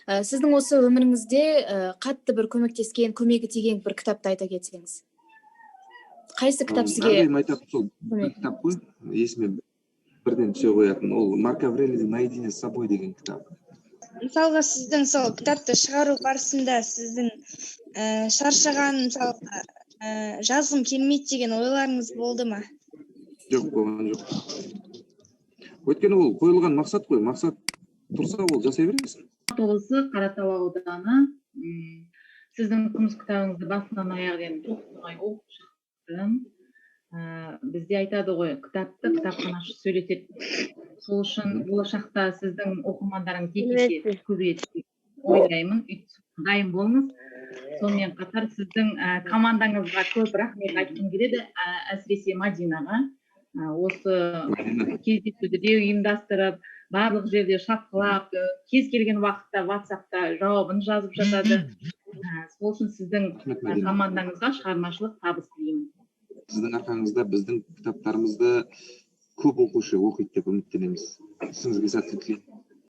Сіздің осы өміріңізде қатты бір көмектескен, көмегі тиген бір кітапты айта кетсеңіз. Қайсы кітап сізге? Әрдайым айтатын сол бір кітап қой, есіме бірден түсе қоятын. Ол Марк Аврелийдің «Наедине с собой» деген кітап. Мысалға сіздің сол кітапты шығару барысында сіздің шаршаған, мысалға жазғым келмейді деген ойларыңыз болды ма? Жоқ, болған жоқ. Өйткені ол қойылған мақсат қой, мақсат тұрса ол жасай бересің. Облысы Қаратау ауданы. Сіздің жұмыс кітабыңызды басынан аяқ дейін тоқтамай оқып шықтым. Бізде айтады ғой, кітапты кітапханашы сөйлетеді. Сол үшін болашақта сіздің оқырмандарыңыз екесе көбейеді ойлаймын. Дайын болыңыз. Сонымен қатар сіздің командаңызға көп рахмет айтқым келеді, әсіресе Мадинаға. Осы кездесуді ұйымдастырып, барлық жерде шапқылап, кез келген уақытта WhatsApp-та жауабын жазып жатады. Сол үшін сіздің командаңызға шығармашылық табыс тілеймін. Сіздің арқаңызда біздің кітаптарымызды көп оқушы оқиды деп үміттенеміз. Сізге сәттілік тілеймін.